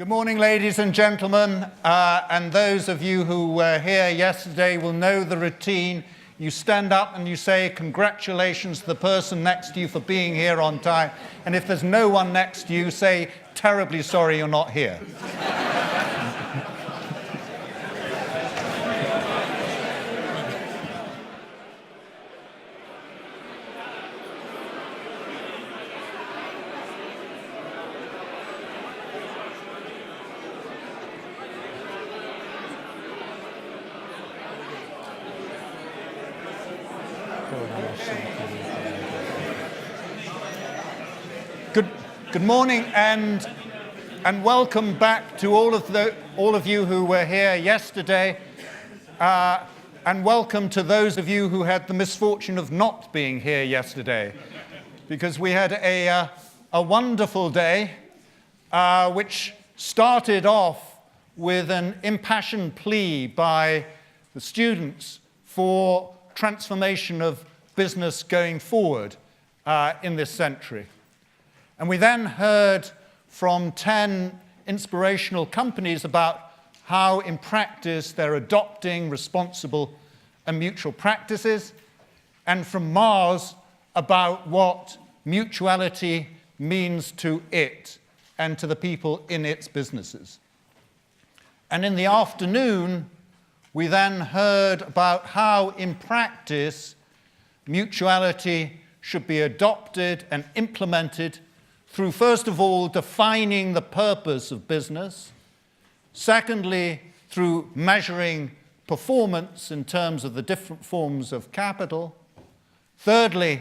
Good morning, ladies and gentlemen, and those of you who were here yesterday will know the routine. You stand up and you say congratulations to the person next to you for being here on time, and if there's no one next to you, say terribly sorry you're not here. Good morning and welcome back to all of you who were here yesterday, and welcome to those of you who had the misfortune of not being here yesterday, because we had a wonderful day which started off with an impassioned plea by the students for transformation of business going forward in this century. And we then heard from 10 inspirational companies about how, in practice, they're adopting responsible and mutual practices, and from Mars about what mutuality means to it and to the people in its businesses. And in the afternoon, we then heard about how, in practice, mutuality should be adopted and implemented through, first of all, defining the purpose of business, secondly, through measuring performance in terms of the different forms of capital, thirdly,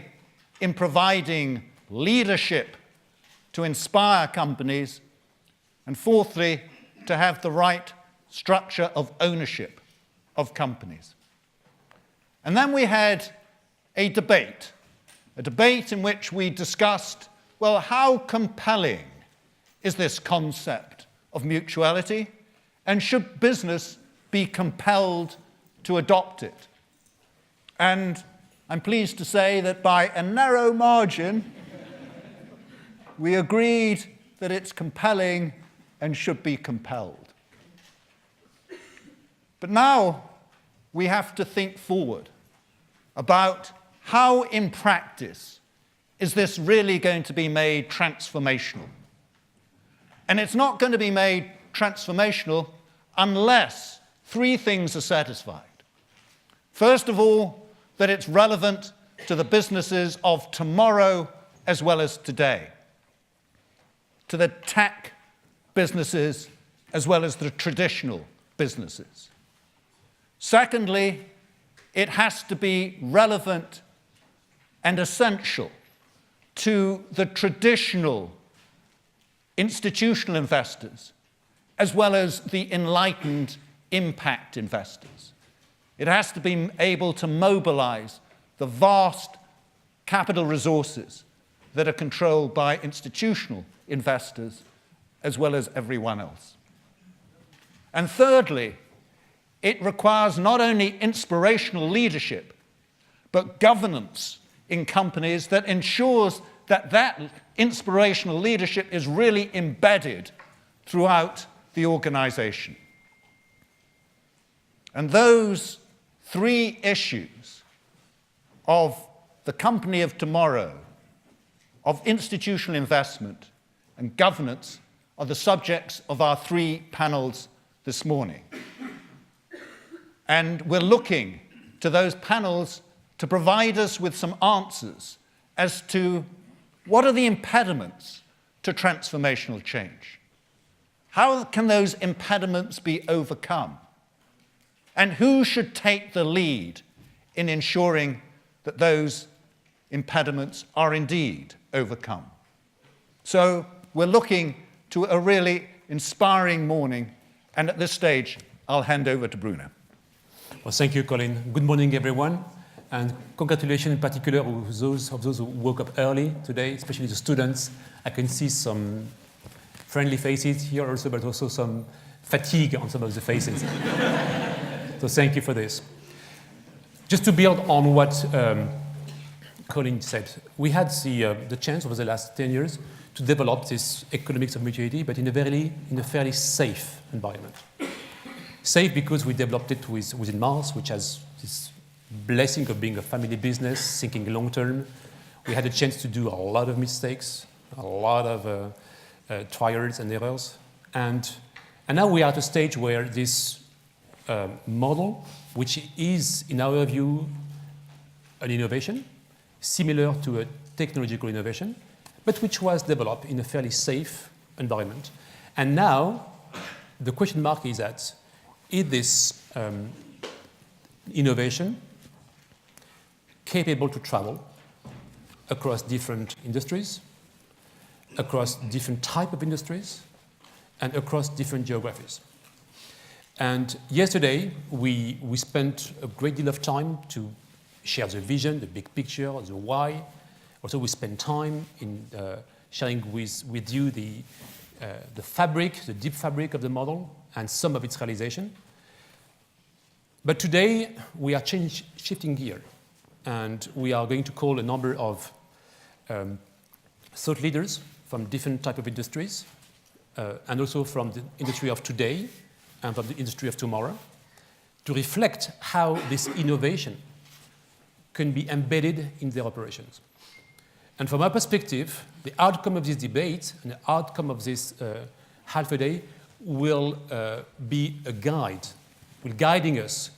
in providing leadership to inspire companies, and fourthly, to have the right structure of ownership of companies. And then we had a debate in which we discussed, well, how compelling is this concept of mutuality, and should business be compelled to adopt it? And I'm pleased to say that by a narrow margin, we agreed that it's compelling and should be compelled. But now we have to think forward about how, in practice, is this really going to be made transformational? And it's not going to be made transformational unless three things are satisfied. First of all, that it's relevant to the businesses of tomorrow as well as today, to the tech businesses as well as the traditional businesses. Secondly, it has to be relevant and essential to the traditional institutional investors, as well as the enlightened impact investors. It has to be able to mobilize the vast capital resources that are controlled by institutional investors, as well as everyone else. And thirdly, it requires not only inspirational leadership, but governance in companies that ensures that that inspirational leadership is really embedded throughout the organization. And those three issues of the company of tomorrow, of institutional investment, and governance are the subjects of our three panels this morning. And we're looking to those panels to provide us with some answers as to what are the impediments to transformational change. How can those impediments be overcome? And who should take the lead in ensuring that those impediments are indeed overcome? So we're looking to a really inspiring morning, and at this stage, I'll hand over to Bruno. Well, thank you, Colin. Good morning, everyone. And congratulations in particular to those who woke up early today, especially the students. I can see some friendly faces here also, but also some fatigue on some of the faces. So thank you for this. Just to build on what Colin said, we had the chance over the last 10 years to to develop this economics of mutuality, but in a fairly safe environment. Safe because we developed it within Mars, which has this blessing of being a family business, thinking long term. We had a chance to do a lot of mistakes, a lot of trials and errors. And now we are at a stage where this model, which is, in our view, an innovation, similar to a technological innovation, but which was developed in a fairly safe environment. And now, the question mark is that, is this innovation capable to travel across different industries, across different types of industries, and across different geographies? And yesterday, we spent a great deal of time to share the vision, the big picture, the why. Also, we spent time in sharing with you the fabric, the deep fabric of the model, and some of its realization. But today, we are shifting gear, and we are going to call a number of thought leaders from different types of industries, and also from the industry of today and from the industry of tomorrow, to reflect how this innovation can be embedded in their operations. And from our perspective, the outcome of this debate and the outcome of this half a day will be a guide, will guiding us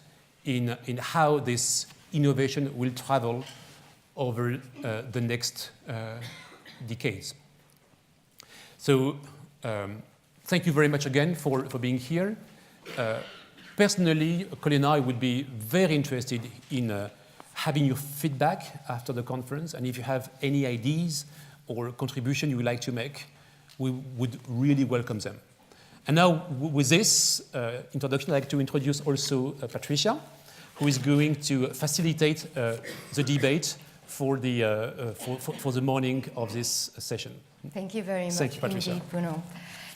in how this innovation will travel over the next decades. So thank you very much again for being here. Personally, Colin and I would be very interested in having your feedback after the conference, and if you have any ideas or contribution you would like to make, we would really welcome them. And now, with this introduction, I'd like to introduce also Patricia, who is going to facilitate the debate for the morning of this session. Thank you very much. Thank you, Patricia. Indeed, Bruno.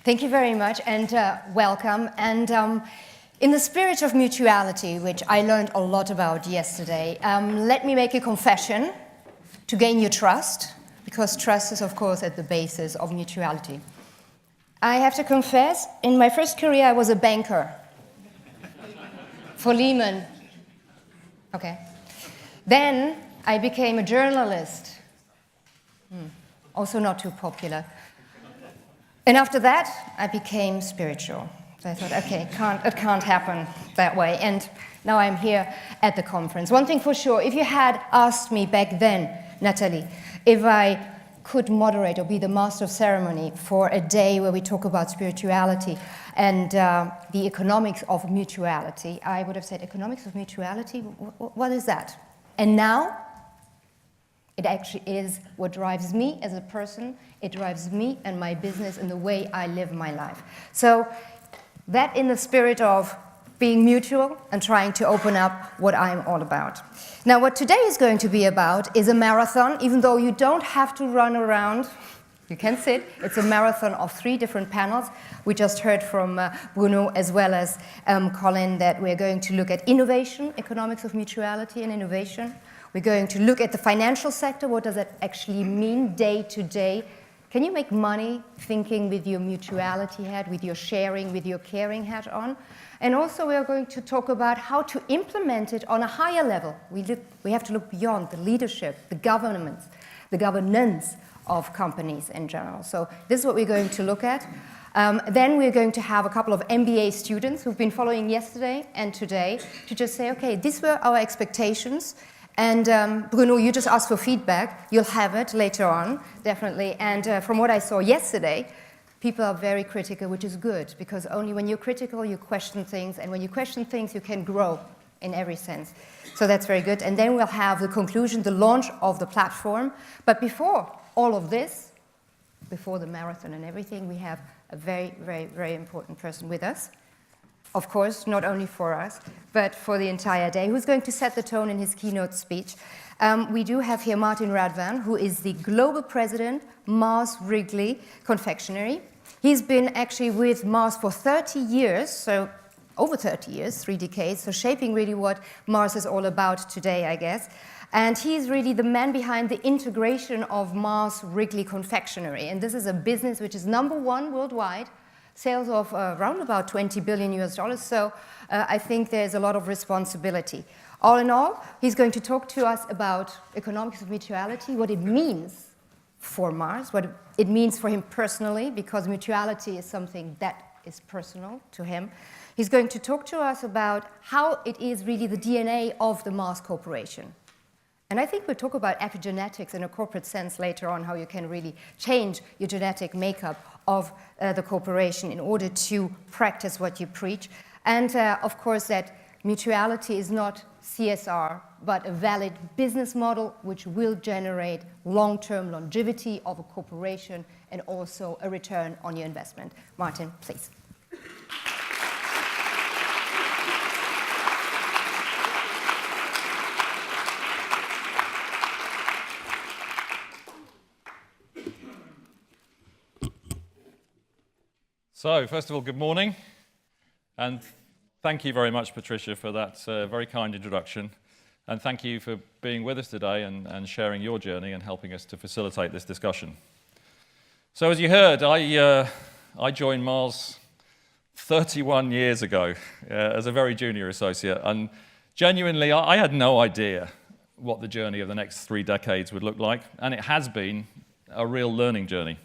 Thank you very much, and welcome. And in the spirit of mutuality, which I learned a lot about yesterday, let me make a confession to gain your trust, because trust is, of course, at the basis of mutuality. I have to confess, in my first career, I was a banker for Lehman. Okay. Then I became a journalist. Also not too popular. And after that, I became spiritual. So I thought, okay, it can't happen that way. And now I'm here at the conference. One thing for sure, if you had asked me back then, Natalie, if I could moderate or be the master of ceremony for a day where we talk about spirituality and the economics of mutuality, I would have said, economics of mutuality? What is that? And now, it actually is what drives me as a person. It drives me and my business and the way I live my life. So that in the spirit of being mutual and trying to open up what I'm all about. Now, what today is going to be about is a marathon, even though you don't have to run around. You can sit. It's a marathon of 3 different panels. We just heard from Bruno as well as Colin that we're going to look at innovation, economics of mutuality and innovation. We're going to look at the financial sector. What does that actually mean day to day? Can you make money thinking with your mutuality hat, with your sharing, with your caring hat on? And also we are going to talk about how to implement it on a higher level. We have to look beyond the leadership, the governance of companies in general. So this is what we're going to look at. Then we're going to have a couple of MBA students who've been following yesterday and today to just say, okay, these were our expectations. And Bruno, you just asked for feedback. You'll have it later on, definitely. And from what I saw yesterday, people are very critical, which is good, because only when you're critical, you question things. And when you question things, you can grow in every sense. So that's very good. And then we'll have the conclusion, the launch of the platform. But before all of this, before the marathon and everything, we have a very, very, very important person with us. Of course, not only for us, but for the entire day, who's going to set the tone in his keynote speech. We do have here Martin Radvan, who is the global president, Mars Wrigley Confectionery. He's been actually with Mars for 30 years, so over 30 years, 3 decades, so shaping really what Mars is all about today, I guess. And he's really the man behind the integration of Mars Wrigley Confectionery. And this is a business which is #1 worldwide, sales of around about $20 billion US. So I think there's a lot of responsibility. All in all, he's going to talk to us about economics of mutuality, what it means for Mars, what it means for him personally, because mutuality is something that is personal to him. He's going to talk to us about how it is really the DNA of the Mars Corporation. And I think we'll talk about epigenetics in a corporate sense later on, how you can really change your genetic makeup of the corporation in order to practice what you preach. And of course, that mutuality is not CSR, but a valid business model which will generate long-term longevity of a corporation and also a return on your investment. Martin, please. So, first of all, good morning, and thank you very much, Patricia, for that very kind introduction, and thank you for being with us today and sharing your journey and helping us to facilitate this discussion. So, as you heard, I joined Mars 31 years ago as a very junior associate, and genuinely, I had no idea what the journey of the next 3 decades would look like, and it has been a real learning journey.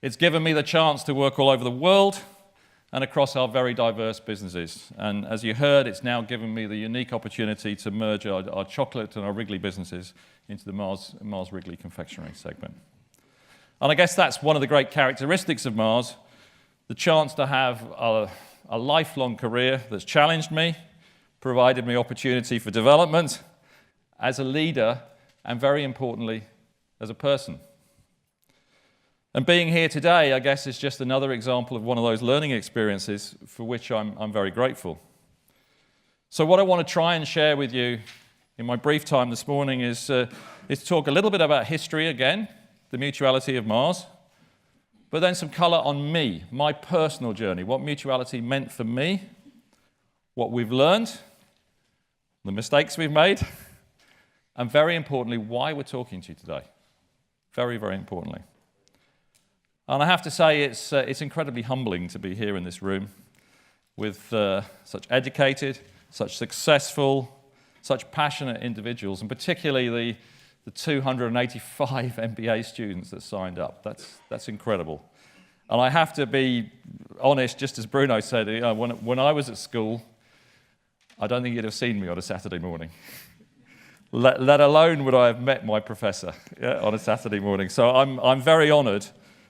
It's given me the chance to work all over the world and across our very diverse businesses. And as you heard, it's now given me the unique opportunity to merge our chocolate and our Wrigley businesses into the Mars Wrigley Confectionery segment. And I guess that's one of the great characteristics of Mars, the chance to have a lifelong career that's challenged me, provided me opportunity for development as a leader, and very importantly, as a person. And being here today, I guess, is just another example of one of those learning experiences for which I'm very grateful. So what I want to try and share with you in my brief time this morning is to talk a little bit about history again, the mutuality of Mars, but then some color on me, my personal journey, what mutuality meant for me, what we've learned, the mistakes we've made, and very importantly, why we're talking to you today. Very, very importantly. And I have to say, it's incredibly humbling to be here in this room with such educated, such successful, such passionate individuals, and particularly the 285 MBA students that signed up. That's incredible. And I have to be honest, just as Bruno said, when I was at school, I don't think you'd have seen me on a Saturday morning. Let alone would I have met my professor on a Saturday morning. So I'm very honored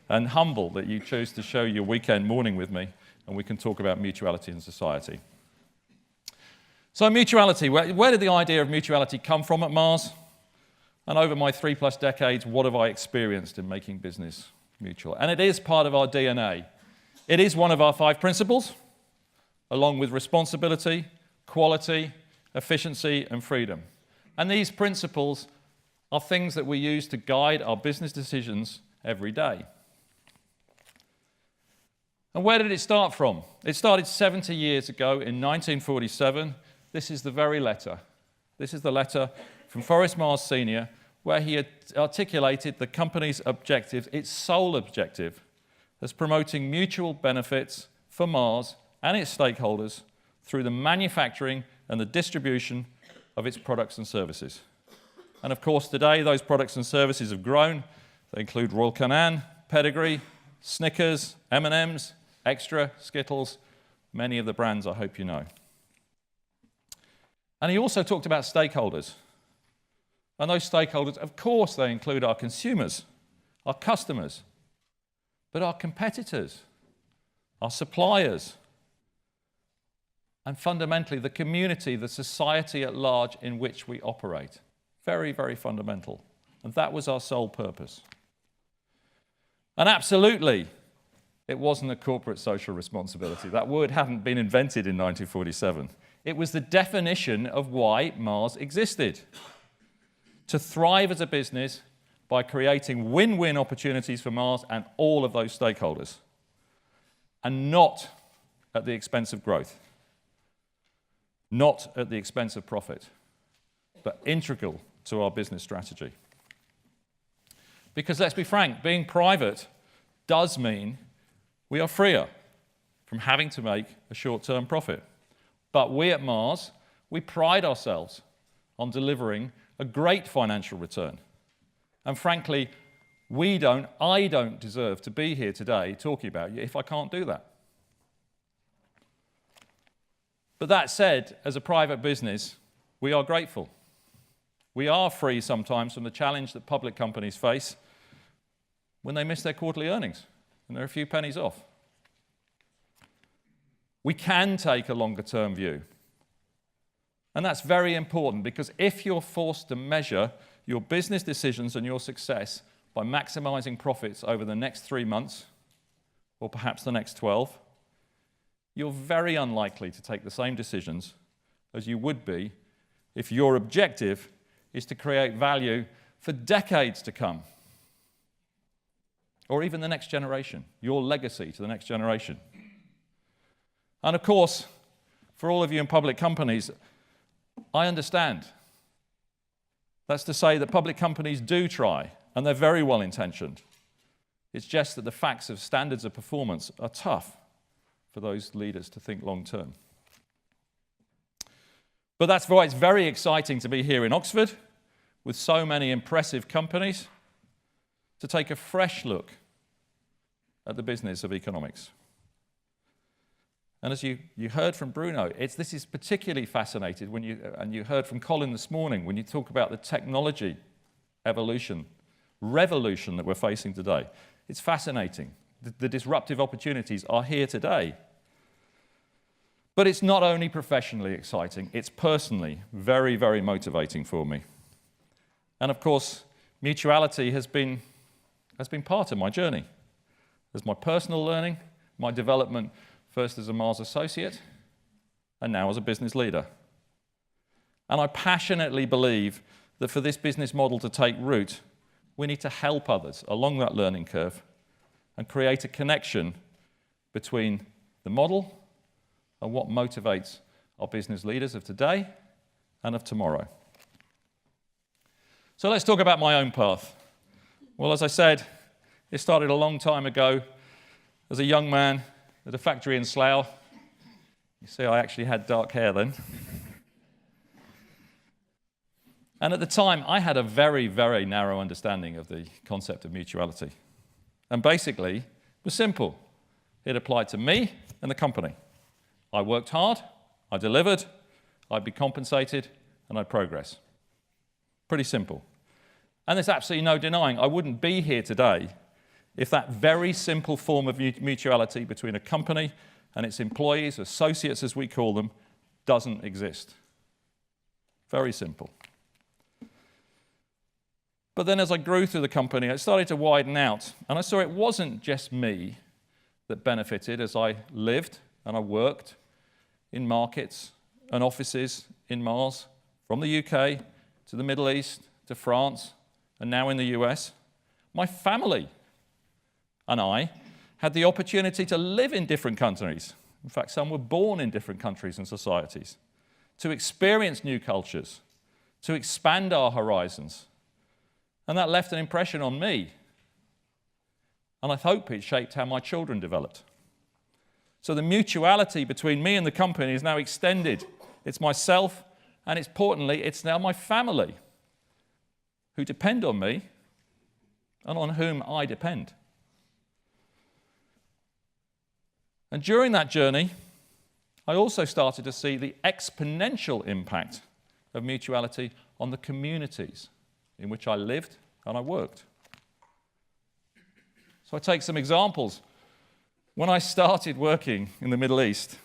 and humble that you chose to share your weekend morning with me, and we can talk about mutuality in society. So mutuality, where did the idea of mutuality come from at Mars? And over my 3+ decades, what have I experienced in making business mutual? And it is part of our DNA. It is one of our 5 principles, along with responsibility, quality, efficiency, and freedom. And these principles are things that we use to guide our business decisions every day. And where did it start from? It started 70 years ago in 1947. This is the very letter. This is the letter from Forrest Mars Sr., where he had articulated the company's objective, its sole objective, as promoting mutual benefits for Mars and its stakeholders through the manufacturing and the distribution of its products and services. And of course, today, those products and services have grown. They include Royal Canin, Pedigree, Snickers, M&M's, Extra, Skittles, many of the brands I hope you know. And he also talked about stakeholders. And those stakeholders, of course, they include our consumers, our customers, but our competitors, our suppliers, and fundamentally the community, the society at large in which we operate. Very, very fundamental. And that was our sole purpose. And absolutely, it wasn't a corporate social responsibility. That word hadn't been invented in 1947. It was the definition of why Mars existed. To thrive as a business by creating win-win opportunities for Mars and all of those stakeholders, and not at the expense of growth, not at the expense of profit, but integral to our business strategy. Because let's be frank, being private does mean we are freer from having to make a short-term profit. But we at Mars, we pride ourselves on delivering a great financial return. And frankly, I don't deserve to be here today talking about you if I can't do that. But that said, as a private business, we are grateful. We are free sometimes from the challenge that public companies face when they miss their quarterly earnings and they're a few pennies off. We can take a longer-term view. And that's very important because if you're forced to measure your business decisions and your success by maximizing profits over the next 3 months, or perhaps the next 12, you're very unlikely to take the same decisions as you would be if your objective is to create value for decades to come, or even the next generation, your legacy to the next generation. And of course, for all of you in public companies, I understand. That's to say that public companies do try, and they're very well intentioned. It's just that the facts of standards of performance are tough for those leaders to think long term. But that's why it's very exciting to be here in Oxford with so many impressive companies to take a fresh look at the business of economics. And as you heard from Bruno, this is particularly fascinating and you heard from Colin this morning when you talk about the technology revolution that we're facing today. It's fascinating. The disruptive opportunities are here today. But it's not only professionally exciting, it's personally very, very motivating for me. And of course, mutuality has been part of my journey. There's my personal learning, my development, first as a Mars associate, and now as a business leader. And I passionately believe that for this business model to take root, we need to help others along that learning curve and create a connection between the model and what motivates our business leaders of today and of tomorrow. So let's talk about my own path. Well, as I said, it started a long time ago as a young man at a factory in Slough. You see, I actually had dark hair then. And at the time, I had a very, very narrow understanding of the concept of mutuality. And basically, it was simple. It applied to me and the company. I worked hard, I delivered, I'd be compensated, and I'd progress. Pretty simple. And there's absolutely no denying I wouldn't be here today if that very simple form of mutuality between a company and its employees, associates as we call them, doesn't exist. Very simple. But then as I grew through the company, it started to widen out, and I saw it wasn't just me that benefited as I lived and I worked in markets and offices in Mars, from the UK to the Middle East to France, and now in the US. My family and I had the opportunity to live in different countries. In fact, some were born in different countries and societies, to experience new cultures, to expand our horizons. And that left an impression on me. And I hope it shaped how my children developed. So the mutuality between me and the company is now extended. It's myself, and importantly, it's now my family who depend on me and on whom I depend. And during that journey, I also started to see the exponential impact of mutuality on the communities in which I lived and I worked. So I take some examples. When I started working in the Middle East,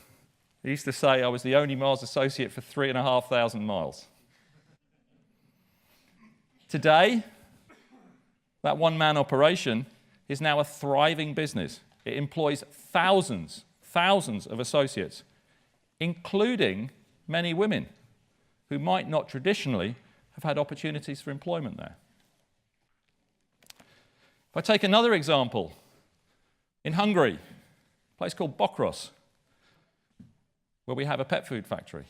I used to say I was the only Mars associate for 3,500 miles. Today, that one-man operation is now a thriving business. It employs thousands of associates, including many women who might not traditionally have had opportunities for employment there. If I take another example, in Hungary, a place called Bokros, where we have a pet food factory.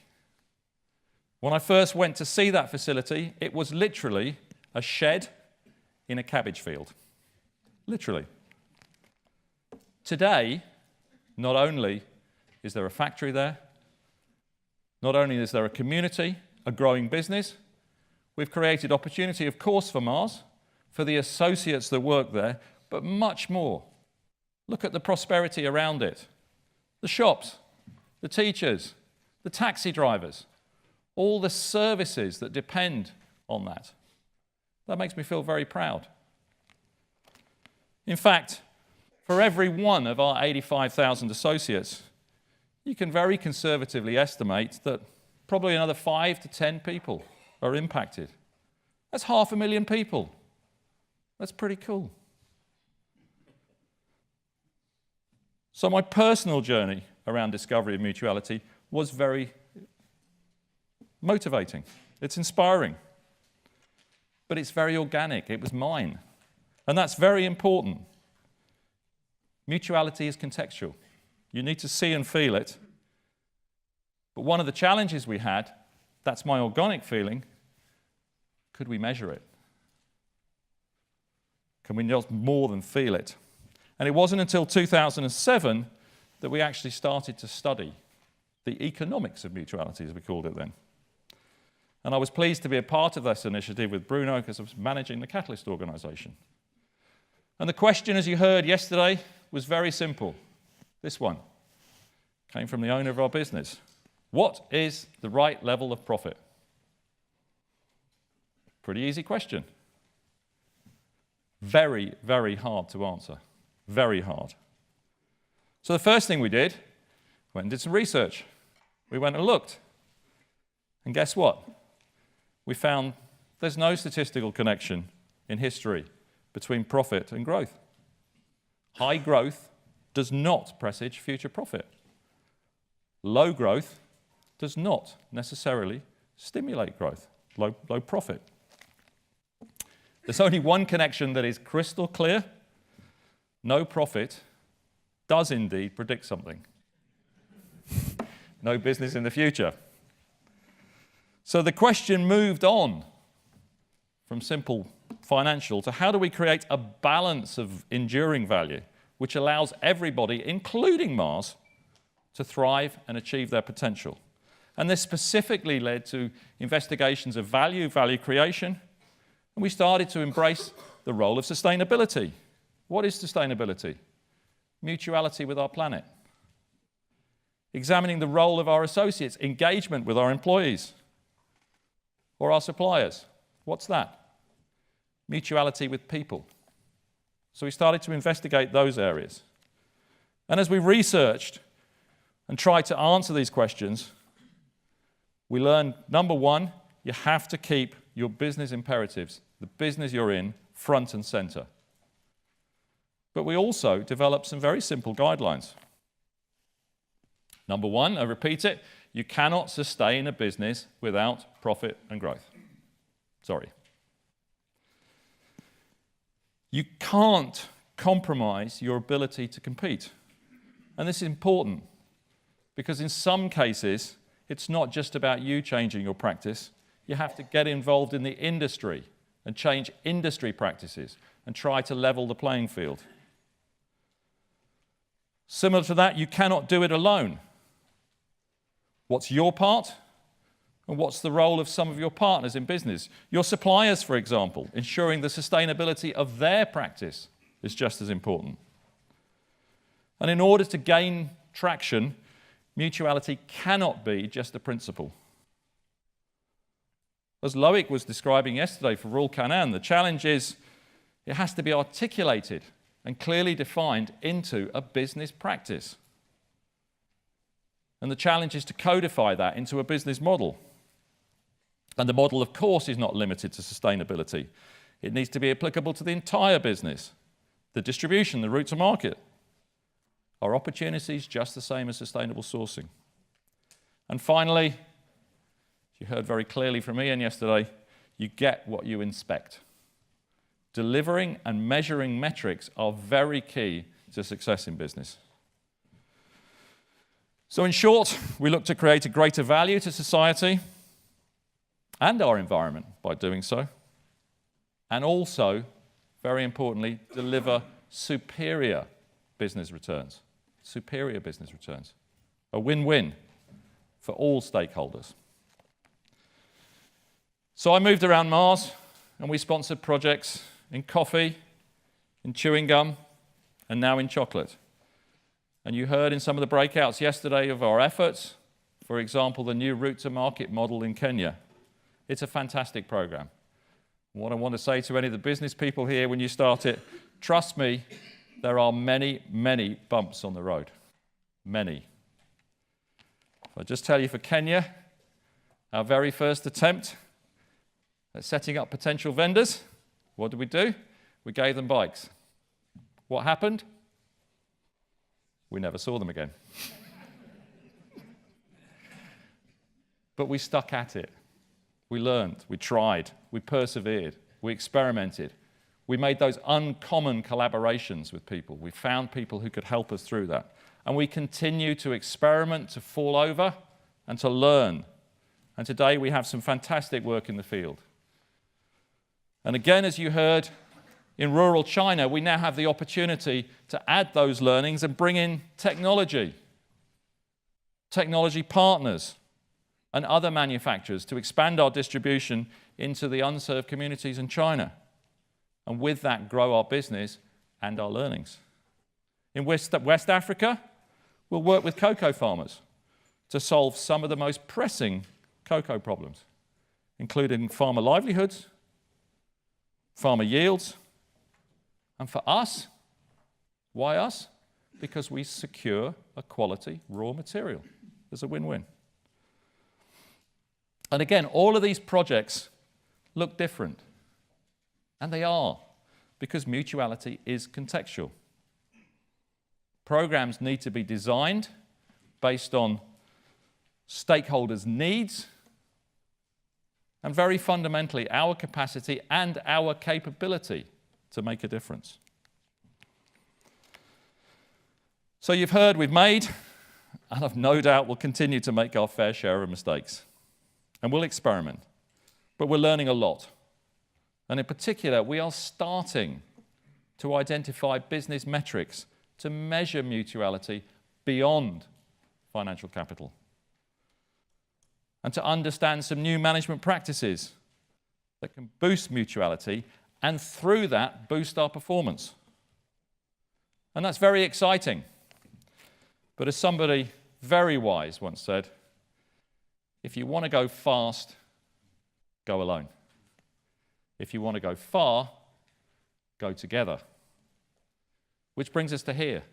When I first went to see that facility, it was literally a shed in a cabbage field. Literally. Today, not only is there a factory there, not only is there a community, a growing business, we've created opportunity, of course, for Mars, for the associates that work there, but much more. Look at the prosperity around it. The shops, the teachers, the taxi drivers, all the services that depend on that. That makes me feel very proud. In fact, for every one of our 85,000 associates, you can very conservatively estimate that probably another 5 to 10 people are impacted. That's 500,000 people. That's pretty cool. So my personal journey around discovery of mutuality was very motivating. It's inspiring. But it's very organic. It was mine. And that's very important. Mutuality is contextual. You need to see and feel it. But one of the challenges we had, that's my organic feeling, could we measure it? Can we just more than feel it? And it wasn't until 2007 that we actually started to study the economics of mutuality, as we called it then. And I was pleased to be a part of this initiative with Bruno because I was managing the Catalyst organization. And the question, as you heard yesterday, was very simple. This one came from the owner of our business. What is the right level of profit? Pretty easy question. Very, very hard to answer. Very hard. So the first thing we did, went and did some research. We went and looked. And guess what? We found there's no statistical connection in history between profit and growth. High growth does not presage future profit. Low growth does not necessarily stimulate growth, low profit. There's only one connection that is crystal clear. No profit does indeed predict something. No business in the future. So the question moved on from simple financial to how do we create a balance of enduring value which allows everybody, including Mars, to thrive and achieve their potential. And this specifically led to investigations of value creation, and we started to embrace the role of sustainability. What is sustainability? Mutuality with our planet. Examining the role of our associates, engagement with our employees or our suppliers. What's that? Mutuality with people. So we started to investigate those areas. And as we researched and tried to answer these questions, we learned, number one, you have to keep your business imperatives, the business you're in, front and center. But we also developed some very simple guidelines. Number one, I repeat it, you cannot sustain a business without profit and growth. Sorry. You can't compromise your ability to compete. And this is important because in some cases, it's not just about you changing your practice. You have to get involved in the industry and change industry practices and try to level the playing field. Similar to that, you cannot do it alone. What's your part? And what's the role of some of your partners in business? Your suppliers, for example, ensuring the sustainability of their practice is just as important. And in order to gain traction, mutuality cannot be just a principle. As Loic was describing yesterday for Royal Canin, the challenge is it has to be articulated and clearly defined into a business practice. And the challenge is to codify that into a business model. And the model, of course, is not limited to sustainability. It needs to be applicable to the entire business, the distribution, the route to market. Are opportunities just the same as sustainable sourcing? And finally, you heard very clearly from Ian yesterday, you get what you inspect. Delivering and measuring metrics are very key to success in business. So in short, we look to create a greater value to society and our environment by doing so, and also, very importantly, deliver superior business returns. Superior business returns. A win-win for all stakeholders. So I moved around Mars, and we sponsored projects in coffee, in chewing gum, and now in chocolate. And you heard in some of the breakouts yesterday of our efforts, for example, the new route to market model in Kenya. It's a fantastic program. What I want to say to any of the business people here when you start it, trust me, there are many, many bumps on the road. Many. If I just tell you for Kenya, our very first attempt at setting up potential vendors, what did we do? We gave them bikes. What happened? We never saw them again. But we stuck at it. We learned, we tried, we persevered, we experimented. We made those uncommon collaborations with people. We found people who could help us through that. And we continue to experiment, to fall over, and to learn. And today we have some fantastic work in the field. And again, as you heard, in rural China, we now have the opportunity to add those learnings and bring in technology partners, and other manufacturers to expand our distribution into the unserved communities in China. And with that, grow our business and our learnings. In West Africa, we'll work with cocoa farmers to solve some of the most pressing cocoa problems, including farmer livelihoods, farmer yields, and for us, why us? Because we secure a quality raw material. There's a win-win. And again, all of these projects look different. And they are, because mutuality is contextual. Programs need to be designed based on stakeholders' needs and very fundamentally our capacity and our capability to make a difference. So you've heard we've made, and I've no doubt we'll continue to make our fair share of mistakes. And we'll experiment, but we're learning a lot. And in particular, we are starting to identify business metrics to measure mutuality beyond financial capital, and to understand some new management practices that can boost mutuality and through that boost our performance. And that's very exciting. But as somebody very wise once said, if you want to go fast, go alone. If you want to go far, go together. Which brings us to here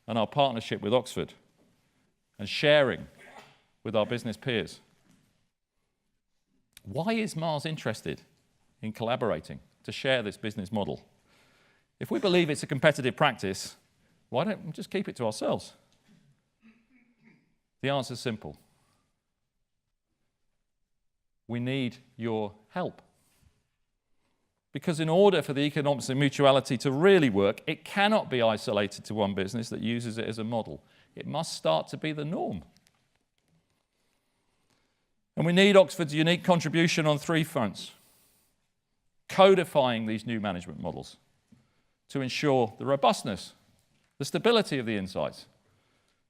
and our partnership with Oxford and sharing with our business peers. Why is Mars interested in collaborating to share this business model? If we believe it's a competitive practice, why don't we just keep it to ourselves? The answer is simple. We need your help. Because in order for the economics of mutuality to really work, it cannot be isolated to one business that uses it as a model. It must start to be the norm. And we need Oxford's unique contribution on three fronts. Codifying these new management models to ensure the robustness, the stability of the insights,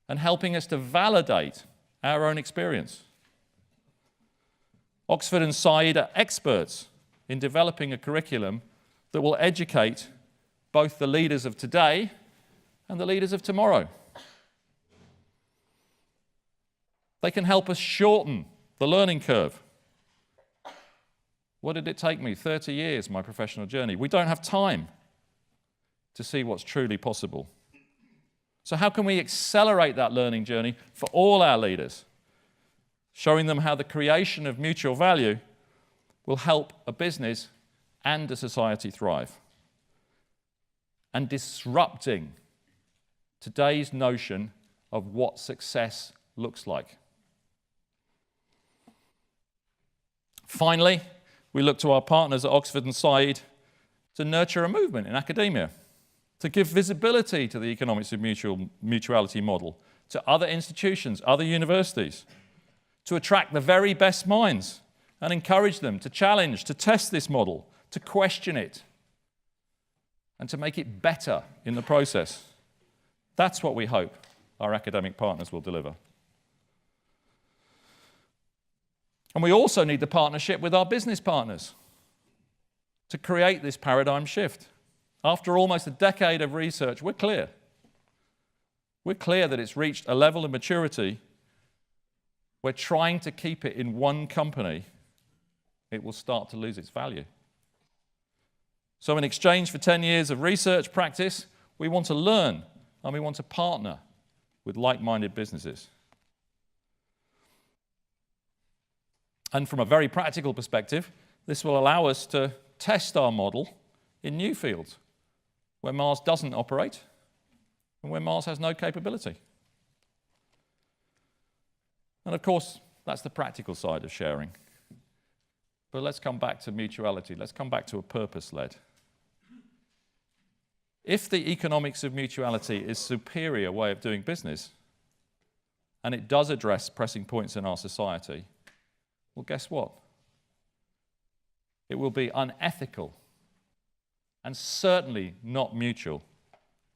and helping us to validate our own experience. Oxford and Saïd are experts in developing a curriculum that will educate both the leaders of today and the leaders of tomorrow. They can help us shorten the learning curve. What did it take me? 30 years, my professional journey. We don't have time to see what's truly possible. So how can we accelerate that learning journey for all our leaders? Showing them how the creation of mutual value will help a business and a society thrive. And disrupting today's notion of what success looks like. Finally, we look to our partners at Oxford and Saïd to nurture a movement in academia, to give visibility to the economics of mutuality model to other institutions, other universities, to attract the very best minds and encourage them to challenge, to test this model, to question it, and to make it better in the process. That's what we hope our academic partners will deliver. And we also need the partnership with our business partners to create this paradigm shift. After almost a decade of research, we're clear. We're clear that it's reached a level of maturity where trying to keep it in one company, it will start to lose its value. So in exchange for 10 years of research practice, we want to learn and we want to partner with like-minded businesses. And from a very practical perspective, this will allow us to test our model in new fields where Mars doesn't operate and where Mars has no capability. And of course, that's the practical side of sharing. But let's come back to mutuality. Let's come back to a purpose-led. If the economics of mutuality is a superior way of doing business, and it does address pressing points in our society, well, guess what? It will be unethical and certainly not mutual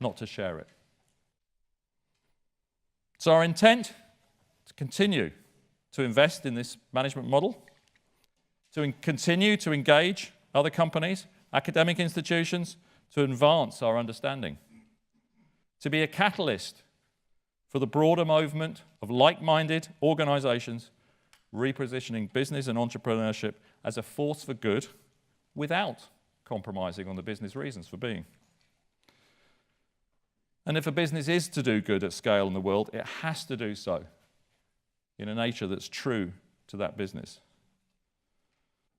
not to share it. So our intent to continue to invest in this management model, to continue to engage other companies, academic institutions, to advance our understanding, to be a catalyst for the broader movement of like-minded organizations repositioning business and entrepreneurship as a force for good without compromising on the business reasons for being. And if a business is to do good at scale in the world, it has to do so in a nature that's true to that business.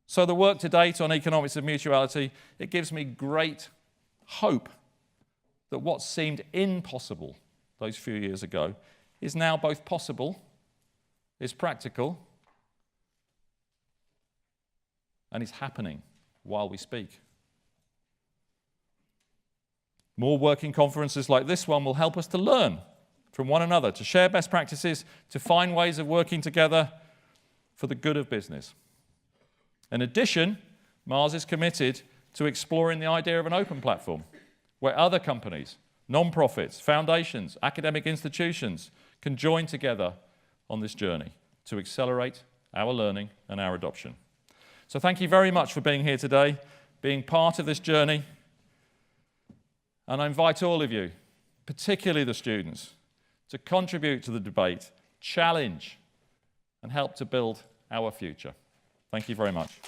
So the work to date on economics of mutuality, it gives me great hope that what seemed impossible those few years ago is now both possible, is practical, and is happening while we speak. More working conferences like this one will help us to learn from one another, to share best practices, to find ways of working together for the good of business. In addition, Mars is committed to exploring the idea of an open platform where other companies, non-profits, foundations, academic institutions can join together on this journey to accelerate our learning and our adoption. So thank you very much for being here today, being part of this journey. And I invite all of you, particularly the students, to contribute to the debate, challenge, and help to build our future. Thank you very much.